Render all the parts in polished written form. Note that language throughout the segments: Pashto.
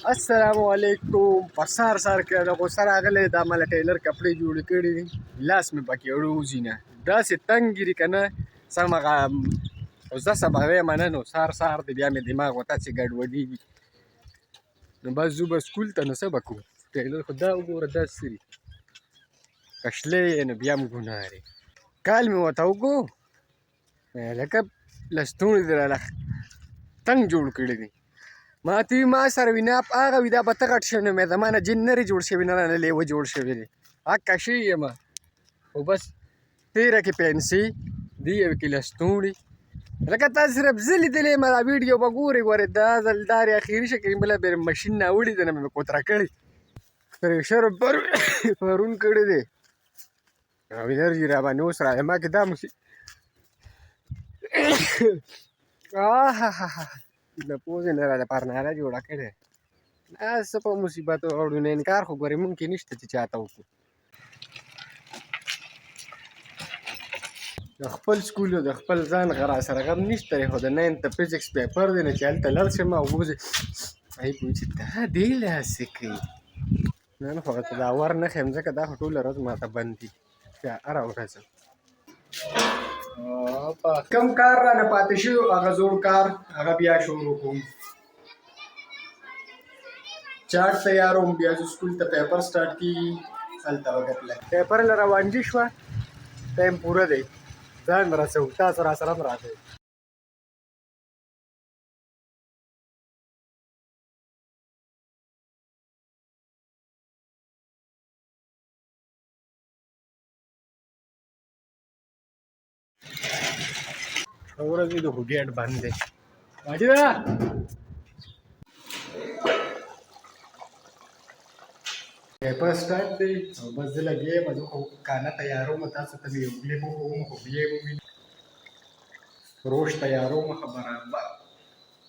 السلام علیکم. په سار کې د غوسه راغلی دا مله ټیلر کپړې جوړې کړي دي، لاس مې پکې وړوځي نه، داسې تنګ ګیري که نه سم هغه خو زه سبا وایم نه نو سار دی بیا مې دماغ ورته هسې ګډوډېږي نو بس ځو به سکول ته نو څه به کوو. ټیلر خو دا وګوره دا څه دي کشلی یې نو بیا هم ګناه دی. کال مې ورته وګو لکه لستوڼي دې راله تنګ جوړ کړي دي. ما ته ما سره وي نه هغه وي دا به ته غټ شوی نو مې زما نه جن نرې جوړ شوي نه رانه لیوه جوړ شوي دي. حقه شوي یم خو بس تیره کې پنسي دي یو کې لستوڼي لکه تاسو صرف زه لیدلی یم دا ویډیو به ګورئ ګورئ دا ځل دا اخري شکل بله بیا مشین ناوړي دی نه مې کوتره کړی پرېشر پرون کړی دی او انرژي را باندې اوس راغی ما کې دا مصیبت د پوزې نه راله پرناره جوړه کړې دا څه په مصیبت اړو نه انکار خو ګورې مونږ کې نشته چې چاته وکړو. د خپل سکول او د خپل ځان غرا سره غم نشته دی خو د 9th د فزیکس پیپر دی نه چې هلته لاړ شم او وځې ای پوه چې دا دې لاسې کوي نن خو ورته دا ور نه ښیم ځکه دا خو ټوله ورځ ماته بند دي هره ورځ کم کار رانه پاتې شوی هغه زوړ کار هغه بیا شروع کوم. چارټ تیاروم بیا زه سکول ته پیپر سټارټ کېږي هلته به کتلی پیپر له روانجي شوه ټایم پوره دی ځان رسوو تاسو راسره هم راځئ. ورځ مې د خو ګیټ بند دی ماجده پیپر سټارټ دی او بس زه لګیا یم زه خو کاله تیاروم تاسو ته مې یو کلیپ وښوم خو بیا یې ووینئ روش تیاروم ښه برابر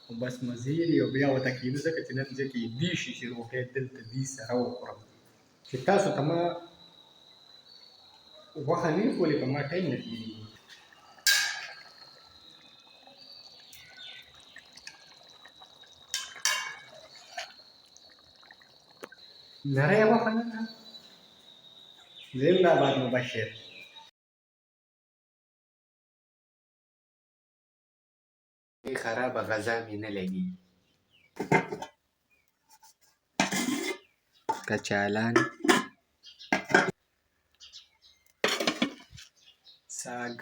خو بس مزې دي او بیا ورته کېدو ځکه چې نن زه کېدی شي چې روټۍ دلته دې سره وخورم چې تاسو ته ما غوښه نه وي کولی په ما ټایم نه تېرېږي. نری غوښه نه ده زنده‌باد مبشر. خرابه غذا مې نه لګېږي. کچالان ساګ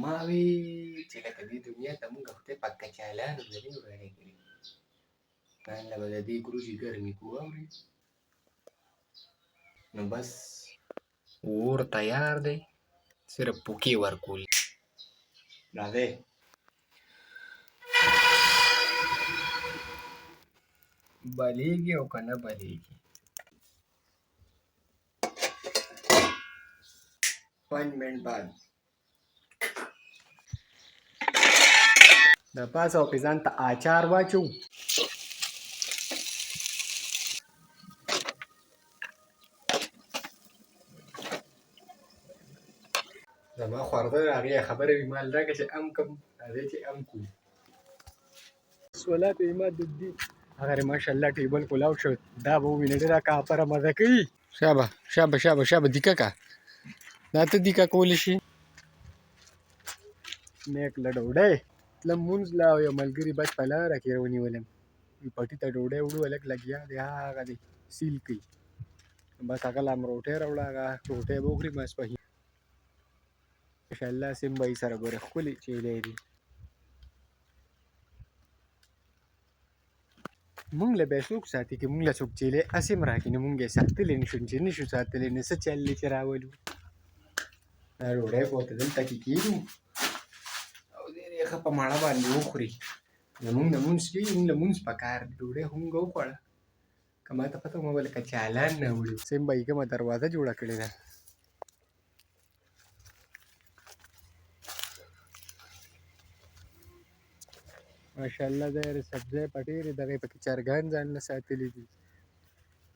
ما وی چې لکه دې دنیا ته مونږ خدای پاک کچالانو نه دي وړی کړي ځان له به د دې ګروژې ګرمې کوو اورې نو بس اور تیار دی صرف پوکې ورکول راځئ. بلیږي او که نه بلیږي 5 منټ بعد د پاسه او پې ځان ته اچار واچوو زما خورده هغې خبره وي مال راکړه چې ام کم راځئ چې ام کوو. صلات اماد الدین هغه ماشاءالله ټیبل کولاو شو دا به ووینه ډېره کاپره مزه کوي. شابه شابه شابه شابه دیکه کا دا ته دیکه کولی شي نیک له ډوډۍ تلم مونځ له او یو ملګري بس په لاره کې ونیولم وي پټي ته ډوډۍ وړو هلک لګیا دی هغه دی سیل کوي بس هغه له هم روټۍ راوړه هغه روټۍ به وخوري ماسپښین ماشاءالله سیم به یې سره ګورې ښکلې چیلۍ دي. مونږ له بیا څوک ساتي که مونږ له څوک چیلۍ هسې هم راکړي نو مونږ یې ساتلی نه شو چې نه شو ساتلی نو څه چل دی چې راولو. دا ډوډۍ خو ورته دلته کې کېږدو او ډېرې ښه په ماړه باندې وخوري نو مونږ لمونځ کېږي مونږ لمونځ پکار دی ډوډۍ خو مونږ وخوړه که ما ته پته ما به لکه چالان راوړي سیم به یې کومه دروازه جوړه کړې ده. ماشاءالله دا یې سبزۍ په ډېرې دغې پکې چرګان ځان له ساتلي دي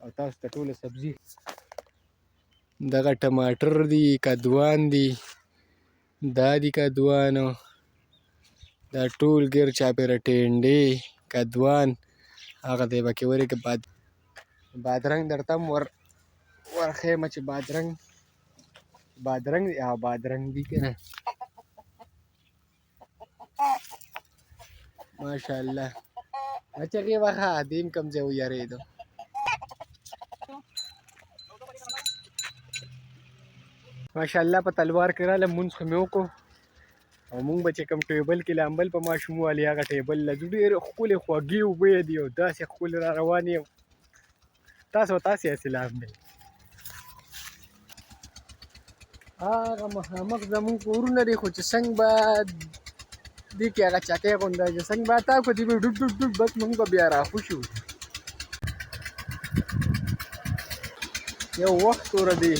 او تاسو ته ټوله سبزي دغه ټماټر دي کدوان دي دا دي کدوانو دا ټول ګیر چاپېره ټینډې کدوان هغه دی پکې ورېږه بادرنګ درته هم ورښیم چې بادرنګ یا بادرنګ دي که نه ماشاءالله چغې وخه دیم کم ځای ویارېدو ماشاءالله په تلوار کې رالم مونځ خو مې وکړو او مونږ به چې کوم ټیبل کې لامبل په ماشوم والي هغه ټیبل له ډېرې ښکلې خوږې اوبه دي او داسې ښکلې را روانې تاسې هسې لامبئ هغه مخامخ زمونږ کورونه دي خو چې څنګ به دې کې هغه چکۍ غونډه چې څنګ به تا کړو دې به ډوب ډوب ډوب بس مونږ به بیا راخوشو یو وخت توره دی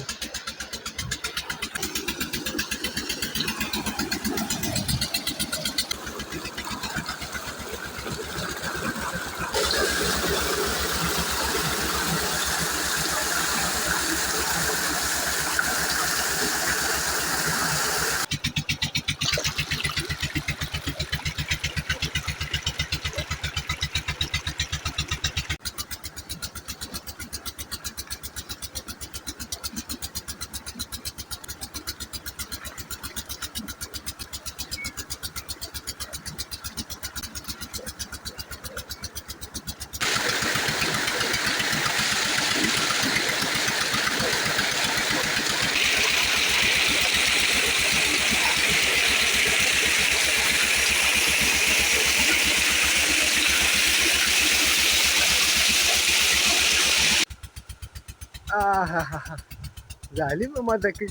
ظالمه ماته کوي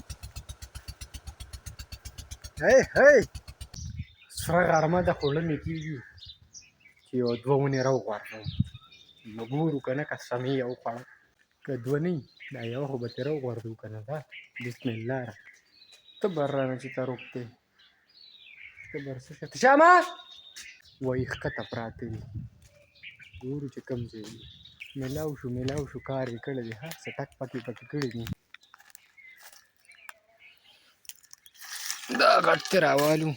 هی سره غرمه ده خوړه مې کېږي چې یو دوه ونې راوغورځوم نو ګورو که نه که سمې یې وخوړه که دوه نه وي دا یوه خو به ترې راوغورځوو که نه دا بسم الله را ته بر رانه چې ته روغتې ته بر څه شه شامه وایي ښکته پراته دي ګورو چې کوم ځای دي میلاو شو کار یې کړی دی هر څه ټک پکې کړي دي دا غټ ته راوالو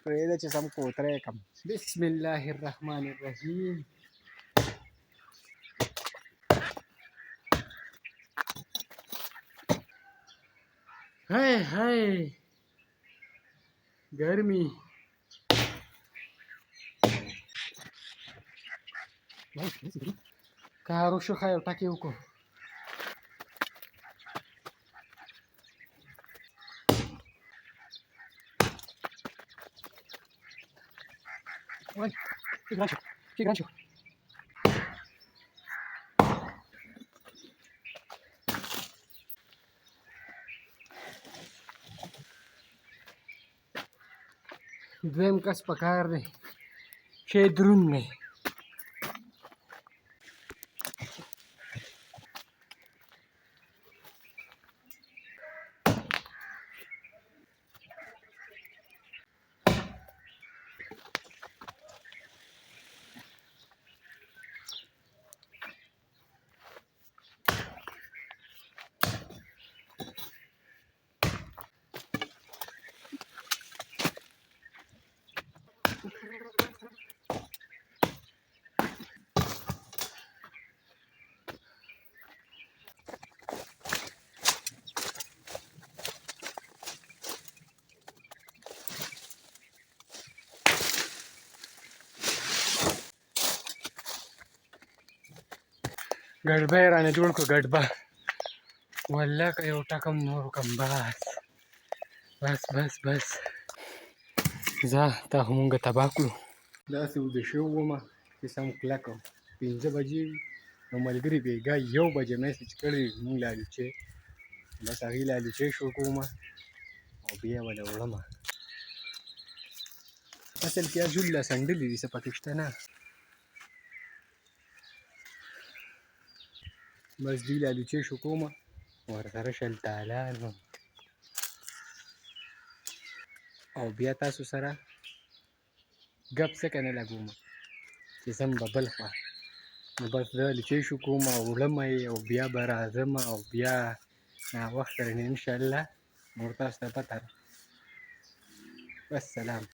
پرېږده چې سم کوتری کړم بسم الله الرحمن الرحیم هی ګرمي کار وشو ښه یو ټک یې وکړو وای ښه ګران شو دویم کس په کار دی شی دروند دی ګډبه یې رانه جوړ کړو ګډبه والله که یو ټکم نور وکړم بس ځه تا خو مونږ تباه کړو داسې ویده شوي ومه چې سم کلک وم 5 بجې وي نو ملګري بېګا 1 بجې میسج کړی مونږ لالوچې بس هغې لالوچې شو کومه او بیا وله وړمه اصل کې ژوله سنډلې دي څه پکې شته نه بس دوی لالوچې شو کومه ورسره شلتالان هم او بیا تاسو سره ګپ څه کنه لګوم چې ځم به بل خوا نو بس زه لوچې شو کوم او وړمه یې او بیا به راځم او بیا ناوخته رانه انشاءالله نور تاسو ته پته ده والسلام